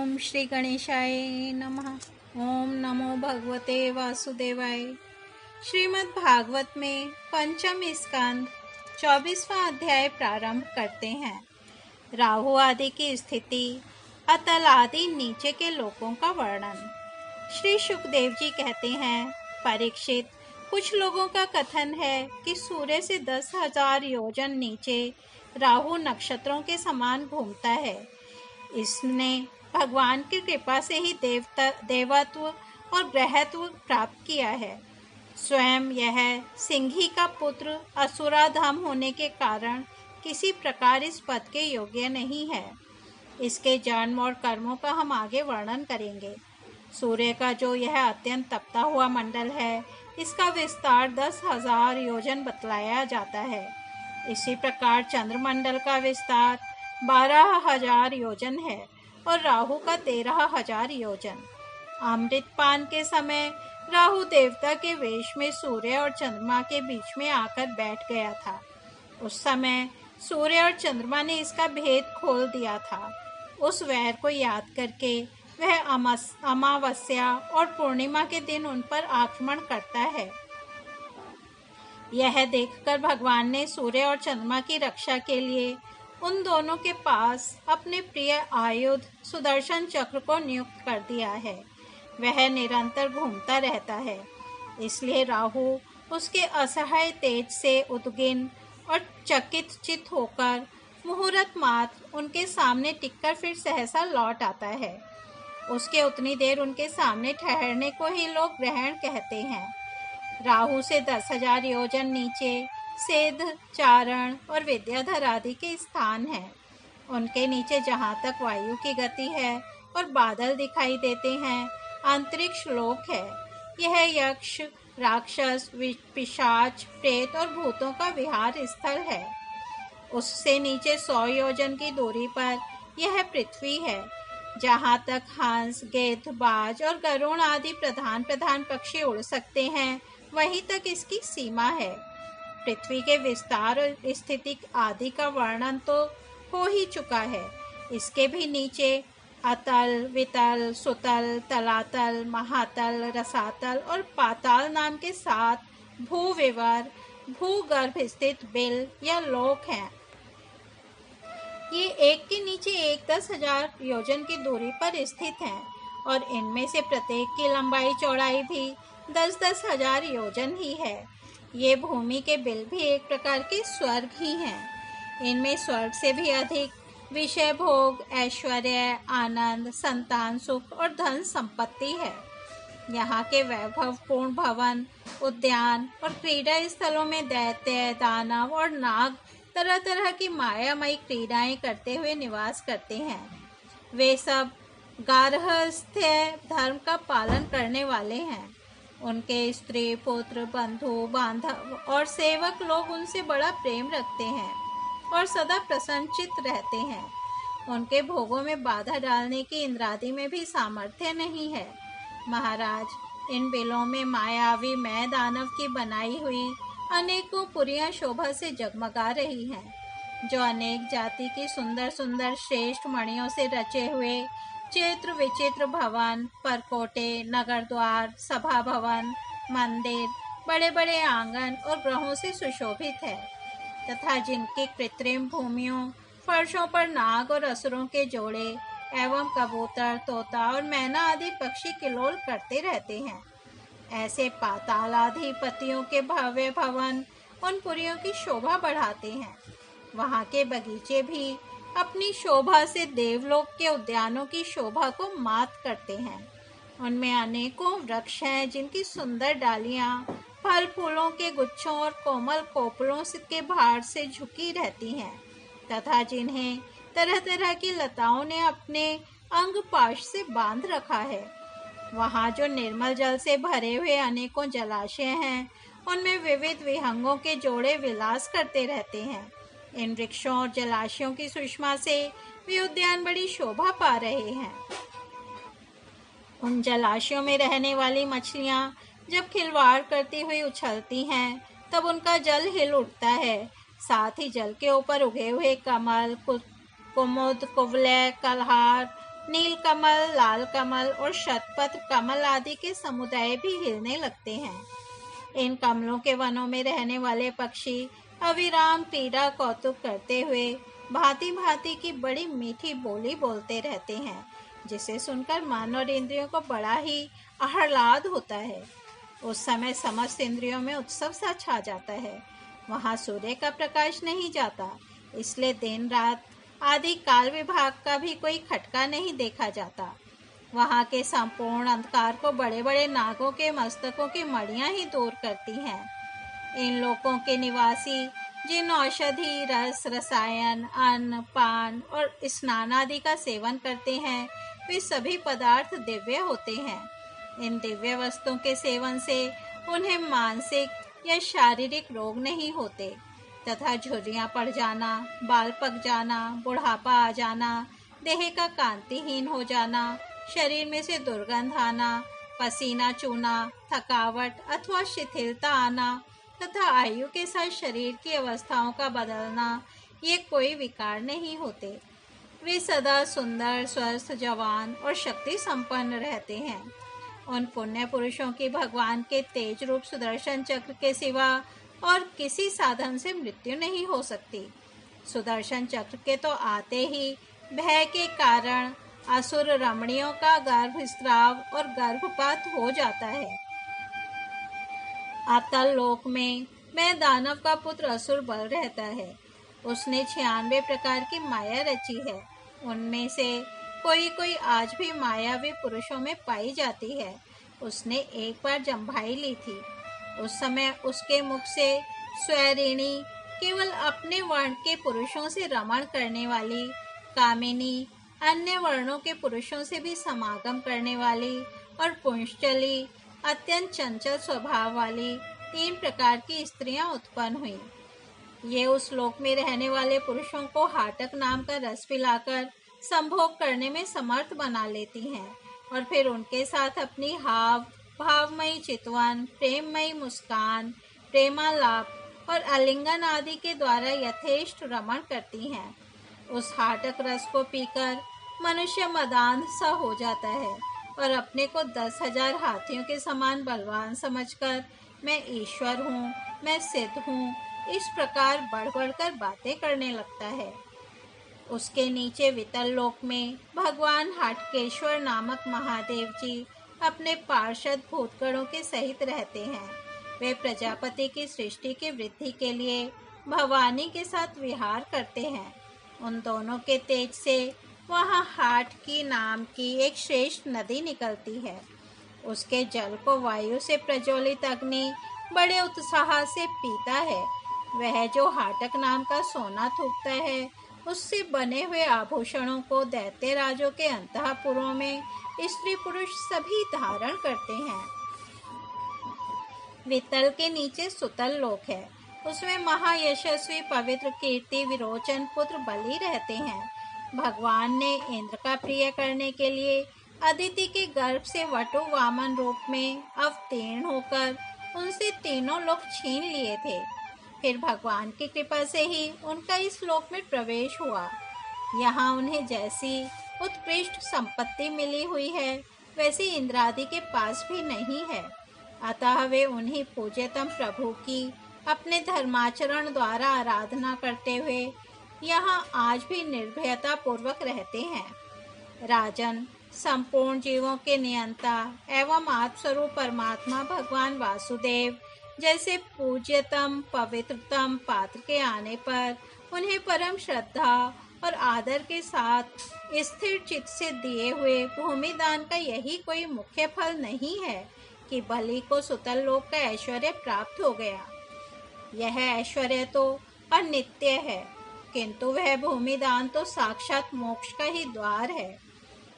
ओम श्री गणेशाय नमः। ओम नमो भगवते वासुदेवाय। श्रीमद् भागवत में पंचम स्कंद 24वां अध्याय प्रारंभ करते हैं। राहु आदि की स्थिति, अतल आदि नीचे के लोगों का वर्णन। श्री सुखदेव जी कहते हैं, परीक्षित, कुछ लोगों का कथन है कि सूर्य से 10,000 योजन नीचे राहु नक्षत्रों के समान घूमता है। इसने भगवान की कृपा से ही देवत्व और ग्रहत्व प्राप्त किया है। स्वयं यह सिंही का पुत्र असुराधाम होने के कारण किसी प्रकार इस पद के योग्य नहीं है। इसके जन्म और कर्मों का हम आगे वर्णन करेंगे। सूर्य का जो यह अत्यंत तपता हुआ मंडल है, इसका विस्तार 10,000 योजन बतलाया जाता है। इसी प्रकार चंद्रमंडल का विस्तार 12,000 योजन है और राहु का 13,000 योजन। अमृतपान के समय राहु देवता के वेश में सूर्य और चंद्रमा के बीच में आकर बैठ गया था। उस समय सूर्य और चंद्रमा ने इसका भेद खोल दिया था। उस वैर को याद करके वह अमावस्या और पूर्णिमा के दिन उन पर आक्रमण करता है। यह देखकर भगवान ने सूर्य और चंद्रमा की रक्षा के लिए उन दोनों के पास अपने प्रिय आयुध सुदर्शन चक्र को नियुक्त कर दिया है। वह निरंतर घूमता रहता है, इसलिए राहु उसके असहाय तेज से उद्विग्न और चकित चित होकर मुहूर्त मात्र उनके सामने टिककर फिर सहसा लौट आता है। उसके उतनी देर उनके सामने ठहरने को ही लोग ग्रहण कहते हैं। राहु से 10,000 योजन नीचे सेध, चारण और विद्याधर आदि के स्थान हैं। उनके नीचे जहाँ तक वायु की गति है और बादल दिखाई देते हैं, अंतरिक्ष लोक है। यह यक्ष, राक्षस, पिशाच, प्रेत और भूतों का विहार स्थल है। उससे नीचे 100 योजन की दूरी पर यह पृथ्वी है। जहाँ तक हंस, गिद्ध, बाज और गरुड़ आदि प्रधान पक्षी उड़ सकते हैं, वहीं तक इसकी सीमा है। पृथ्वी के विस्तार और स्थिति आदि का वर्णन तो हो ही चुका है। इसके भी नीचे अतल, वितल, सुतल, तलातल, महातल, रसातल और पाताल नाम के 7 भूविवर, भूगर्भ स्थित बिल या लोक हैं। ये एक के नीचे एक 10,000 योजन की दूरी पर स्थित हैं और इनमें से प्रत्येक की लंबाई चौड़ाई भी 10-10 हजार योजन ही है। ये भूमि के बिल भी एक प्रकार के स्वर्ग ही हैं। इनमें स्वर्ग से भी अधिक विषय भोग, ऐश्वर्य, आनंद, संतान सुख और धन संपत्ति है। यहाँ के वैभवपूर्ण भवन, उद्यान और क्रीड़ा स्थलों में दैत्य, दानव और नाग तरह तरह की मायामयी क्रीड़ाएं करते हुए निवास करते हैं। वे सब गार्हस्थ्य धर्म का पालन करने वाले हैं। उनके स्त्री, पुत्र, बंधु, बांधव और सेवक लोग उनसे बड़ा प्रेम रखते हैं और सदा प्रसन्नचित्त रहते हैं। उनके भोगों में बाधा डालने की इंद्रादि में भी सामर्थ्य नहीं है। महाराज, इन बिलों में मायावी मैं दानव की बनाई हुई अनेकों पुरियां शोभा से जगमगा रही हैं, जो अनेक जाति की सुंदर सुंदर श्रेष्ठ मणियों से रचे हुए चित्र विचित्र भवन, परकोटे, नगर द्वार, सभा भवन, मंदिर, बड़े बड़े आंगन और ग्रहों से सुशोभित है तथा जिनकी कृत्रिम भूमियों, फर्शों पर नाग और असुरों के जोड़े एवं कबूतर, तोता और मैना आदि पक्षी किलोल करते रहते हैं। ऐसे पातालाधिपतियों के भव्य भवन उन पुरियों की शोभा बढ़ाते हैं। वहाँ के बगीचे भी अपनी शोभा से देवलोक के उद्यानों की शोभा को मात करते हैं। उनमें अनेकों वृक्ष हैं, जिनकी सुंदर डालियाँ फल फूलों के गुच्छों और कोमल कोपलों के भार से झुकी रहती हैं तथा जिन्हें तरह तरह की लताओं ने अपने अंग पाश से बांध रखा है। वहाँ जो निर्मल जल से भरे हुए अनेकों जलाशय हैं, उनमें विविध विहंगों के जोड़े विलास करते रहते हैं। इन वृक्षों और जलाशयों की सुषमा से वे उद्यान बड़ी शोभा पा रहे हैं। उन जलाशयों में रहने वाली मछलियाँ जब खिलवाड़ करती हुई उछलती हैं, तब उनका जल हिल उठता है। साथ ही जल के ऊपर उगे हुए कमल, कुमुद, कुवलय, कलहार नीलकमल, लाल कमल और शतपत्र कमल आदि के समुदाय भी हिलने लगते हैं। इन कमलों के वनों में रहने वाले पक्षी अविराम क्रीड़ा कौतुक करते हुए भांति भांति की बड़ी मीठी बोली बोलते रहते हैं, जिसे सुनकर मन और इंद्रियों को बड़ा ही आह्लाद होता है। उस समय समस्त इंद्रियों में उत्सव सा छा जाता है। वहाँ सूर्य का प्रकाश नहीं जाता, इसलिए दिन रात आदि काल विभाग का भी कोई खटका नहीं देखा जाता। वहाँ के संपूर्ण अंधकार को बड़े बड़े नागों के मस्तकों की मणियां ही दूर करती हैं। इन लोकों के निवासी जिन औषधि, रस, रसायन, अन्न, पान और स्नान आदि का सेवन करते हैं, वे सभी पदार्थ दिव्य होते हैं। इन दिव्य वस्तुओं के सेवन से उन्हें मानसिक या शारीरिक रोग नहीं होते तथा झुर्रियां पड़ जाना, बाल पक जाना, बुढ़ापा आ जाना, देह का कांतिहीन हो जाना, शरीर में से दुर्गंध आना, पसीना चूना, थकावट अथवा शिथिलता आना तथा आयु के साथ शरीर की अवस्थाओं का बदलना, ये कोई विकार नहीं होते। वे सदा सुंदर, स्वस्थ, जवान और शक्ति संपन्न रहते हैं। उन पुण्य पुरुषों की भगवान के तेज रूप सुदर्शन चक्र के सिवा और किसी साधन से मृत्यु नहीं हो सकती। सुदर्शन चक्र के तो आते ही भय के कारण असुर रमणियों का गर्भस्राव और गर्भपात हो जाता है। अतल लोक में मैं दानव का पुत्र असुर बल रहता है। उसने 96 प्रकार की माया रची है। उनमें से कोई कोई आज भी मायावी पुरुषों में पाई जाती है। उसने एक बार जम्भाई ली थी। उस समय उसके मुख से स्वैरिणी, केवल अपने वर्ण के पुरुषों से रमण करने वाली, कामिनी, अन्य वर्णों के पुरुषों से भी समागम करने वाली, और पुंश्चली, अत्यंत चंचल स्वभाव वाली 3 प्रकार की स्त्रियां उत्पन्न हुई। ये उस लोक में रहने वाले पुरुषों को हाटक नाम का रस पिलाकर संभोग करने में समर्थ बना लेती हैं और फिर उनके साथ अपनी भावमयी चितवन, प्रेममयी मुस्कान, प्रेमालाप और आलिंगन आदि के द्वारा यथेष्ट रमण करती हैं। उस हाटक रस को पीकर मनुष्य मदान्ध सा हो जाता है और अपने को 10,000 हाथियों के समान बलवान समझकर मैं ईश्वर हूँ, मैं सिद्ध हूँ, इस प्रकार बढ़ बढ़कर बातें करने लगता है। उसके नीचे वितल लोक में भगवान हाटकेश्वर नामक महादेव जी अपने पार्षद भूतगणों के सहित रहते हैं। वे प्रजापति की सृष्टि की वृद्धि के लिए भवानी के साथ विहार करते हैं। उन दोनों के तेज से वहाँ हाट की नाम की एक श्रेष्ठ नदी निकलती है। उसके जल को वायु से प्रज्वलित अग्नि बड़े उत्साह से पीता है। वह जो हाटक नाम का सोना थूकता है, उससे बने हुए आभूषणों को दैत्य राजों के अंतःपुरों में स्त्री पुरुष सभी धारण करते हैं। वितल के नीचे सुतल लोक है। उसमें महायशस्वी पवित्र कीर्ति विरोचन पुत्र बलि रहते हैं। भगवान ने इंद्र का प्रिय करने के लिए अदिति के गर्भ से वटु वामन रूप में अवतीर्ण होकर उनसे तीनों लोक छीन लिए थे। फिर भगवान की कृपा से ही उनका इस लोक में प्रवेश हुआ। यहाँ उन्हें जैसी उत्कृष्ट संपत्ति मिली हुई है, वैसी इंद्रादि के पास भी नहीं है। अतः वे उन्हीं पूज्यतम प्रभु की अपने धर्माचरण द्वारा आराधना करते हुए यहाँ आज भी निर्भयता पूर्वक रहते हैं। राजन, संपूर्ण जीवों के नियंता एवं आत्मस्वरूप परमात्मा भगवान वासुदेव जैसे पूज्यतम पवित्रतम पात्र के आने पर उन्हें परम श्रद्धा और आदर के साथ स्थिर चित्त से दिए हुए भूमि दान का यही कोई मुख्य फल नहीं है कि बलि को सुतल लोक का ऐश्वर्य प्राप्त हो गया। यह ऐश्वर्य तो अनित्य है, किंतु वह भूमि दान तो साक्षात मोक्ष का ही द्वार है।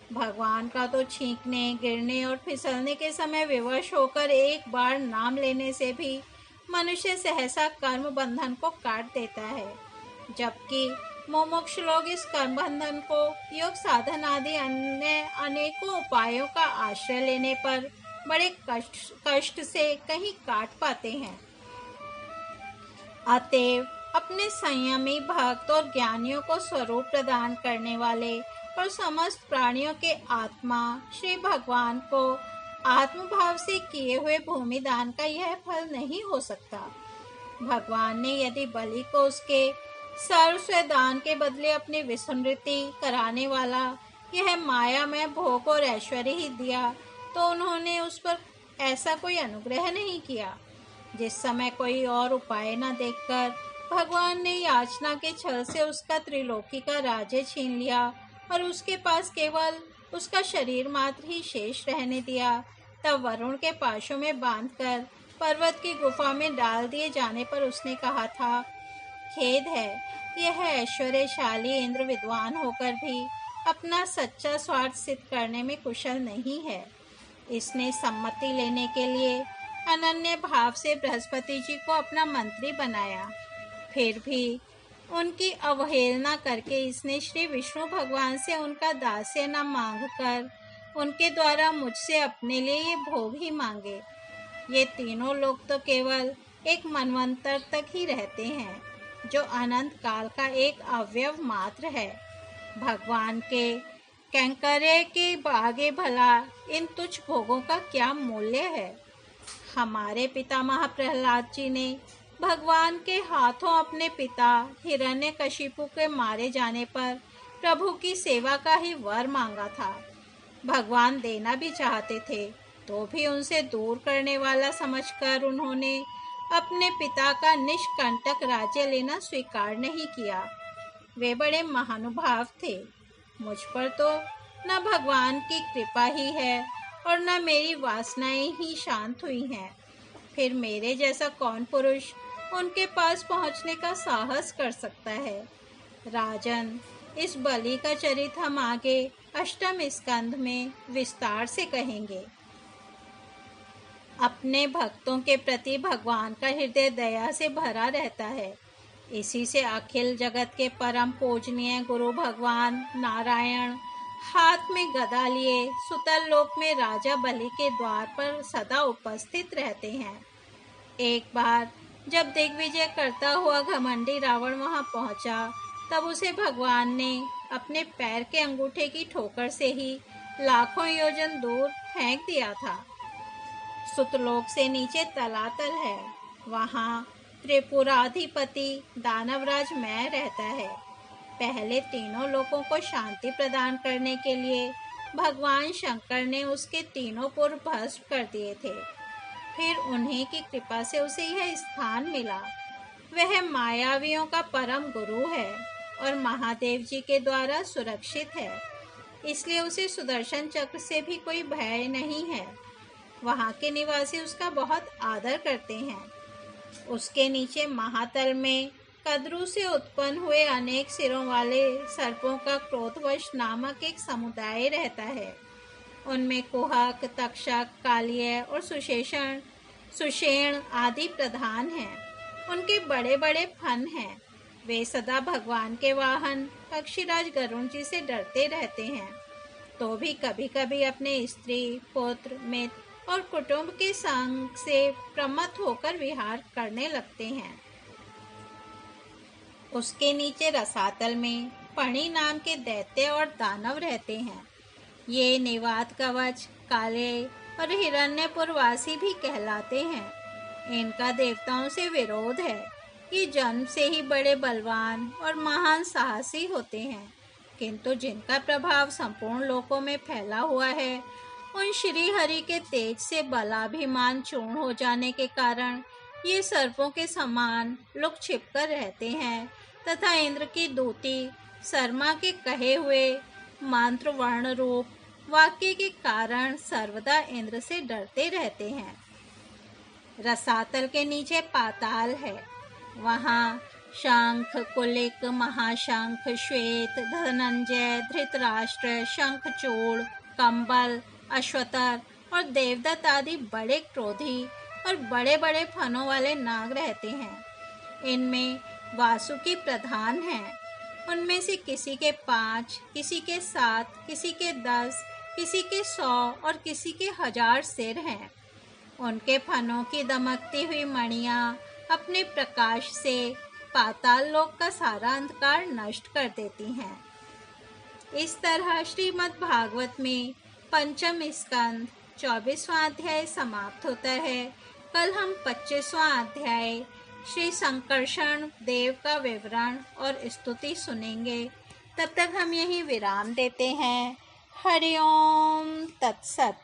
भगवान का तो छींकने, गिरने और फिसलने के समय विवश होकर एक बार नाम लेने से भी मनुष्य सहसा कर्म बंधन को काट देता है, जबकि मुमुक्ष लोग इस कर्म बंधन को योग साधन आदि अन्य अनेकों उपायों का आश्रय लेने पर बड़े कष्ट से कहीं काट पाते हैं। अतएव अपने संयमी भक्त और ज्ञानियों को स्वरूप प्रदान करने वाले और समस्त प्राणियों के आत्मा श्री भगवान को आत्मभाव से किए हुए भूमि दान का यह फल नहीं हो सकता। भगवान ने यदि बलि को उसके सर्वस्व दान के बदले अपनी विस्मृति कराने वाला यह मायामय भोग और ऐश्वर्य ही दिया, तो उन्होंने उस पर ऐसा कोई अनुग्रह नहीं किया। जिस समय कोई और उपाय न देखकर भगवान ने याचना के छल से उसका त्रिलोकी का राज्य छीन लिया और उसके पास केवल उसका शरीर मात्र ही शेष रहने दिया, तब वरुण के पाशों में बांधकर पर्वत की गुफा में डाल दिए जाने पर उसने कहा था, खेद है, यह ऐश्वर्यशाली इंद्र विद्वान होकर भी अपना सच्चा स्वार्थ सिद्ध करने में कुशल नहीं है। इसने सम्मति लेने के लिए अनन्य भाव से बृहस्पति जी को अपना मंत्री बनाया। फिर भी उनकी अवहेलना करके इसने श्री विष्णु भगवान से उनका दास्य न मांगकर उनके द्वारा मुझसे अपने लिए ये भोग ही मांगे। ये तीनों लोग तो केवल एक मनवंतर तक ही रहते हैं, जो अनंत काल का एक अवयव मात्र है। भगवान के कैंकर्य के आगे भला इन तुच्छ भोगों का क्या मूल्य है। हमारे पितामह प्रहलाद जी ने भगवान के हाथों अपने पिता हिरण्यकशिपु के मारे जाने पर प्रभु की सेवा का ही वर मांगा था। भगवान देना भी चाहते थे, तो भी उनसे दूर करने वाला समझकर उन्होंने अपने पिता का निष्कंटक राज्य लेना स्वीकार नहीं किया। वे बड़े महानुभाव थे। मुझ पर तो न भगवान की कृपा ही है और न मेरी वासनाएं ही शांत हुई हैं। फिर मेरे जैसा कौन पुरुष उनके पास पहुंचने का साहस कर सकता है। राजन, इस बलि का चरित्र हम आगे अष्टम स्कंध में विस्तार से कहेंगे। अपने भक्तों के प्रति भगवान का हृदय दया से भरा रहता है। इसी से अखिल जगत के परम पूजनीय गुरु भगवान नारायण हाथ में गदा लिए सुतल लोक में राजा बलि के द्वार पर सदा उपस्थित रहते हैं। एक बार जब दिग्विजय करता हुआ घमंडी रावण वहां पहुंचा, तब उसे भगवान ने अपने पैर के अंगूठे की ठोकर से ही लाखों योजन दूर फेंक दिया था। सुतलोक से नीचे तलातल है, वहां त्रिपुराधिपति दानवराज मैं रहता है। पहले तीनों लोगों को शांति प्रदान करने के लिए भगवान शंकर ने उसके तीनों पुर भस्म कर दिए थे। फिर उन्हीं की कृपा से उसे यह स्थान मिला। वह मायावियों का परम गुरु है और महादेव जी के द्वारा सुरक्षित है, इसलिए उसे सुदर्शन चक्र से भी कोई भय नहीं है। वहाँ के निवासी उसका बहुत आदर करते हैं। उसके नीचे महातल में कद्रू से उत्पन्न हुए अनेक सिरों वाले सर्पों का क्रोधवश नामक एक समुदाय रहता है। उनमें कुहक, तक्षक, कालिय और सुषेण आदि प्रधान हैं। उनके बड़े बड़े फन हैं। वे सदा भगवान के वाहन पक्षीराज गरुण जी से डरते रहते हैं, तो भी कभी कभी अपने स्त्री, पुत्र, मित्र और कुटुंब के संग से प्रमत्त होकर विहार करने लगते हैं। उसके नीचे रसातल में पणि नाम के दैत्य और दानव रहते हैं। ये निवात कवच, काले और हिरण्यपुरवासी भी कहलाते हैं। इनका देवताओं से विरोध है। ये जन्म से ही बड़े बलवान और महान साहसी होते हैं, किंतु जिनका प्रभाव संपूर्ण लोकों में फैला हुआ है, उन श्री हरि के तेज से बलाभिमान चूर्ण हो जाने के कारण ये सर्पों के समान लुक छिपकर रहते हैं तथा इंद्र की दूती शर्मा के कहे हुए मंत्र वर्ण रूप वाक्य के कारण सर्वदा इंद्र से डरते रहते हैं। रसातल के नीचे पाताल है। वहाँ शंख, कुलिक, महाशंख, श्वेत, धनंजय, धृतराष्ट्र, शंखचूड़, कंबल, अश्वतर और देवदत्त आदि बड़े क्रोधी और बड़े बड़े फनों वाले नाग रहते हैं। इनमें वासुकी प्रधान हैं। उनमें से किसी के 5, किसी के 7, किसी के 10, किसी के 100 और किसी के 1000 सिर हैं। उनके फनों की दमकती हुई मणियाँ अपने प्रकाश से पाताल लोक का सारा अंधकार नष्ट कर देती हैं। इस तरह श्रीमद् भागवत में पंचम स्कंद 24वां अध्याय समाप्त होता है। कल हम 25वां अध्याय श्री संकर्षण देव का विवरण और स्तुति सुनेंगे। तब तक हम यहीं विराम देते हैं। हरि ओम तत्सत।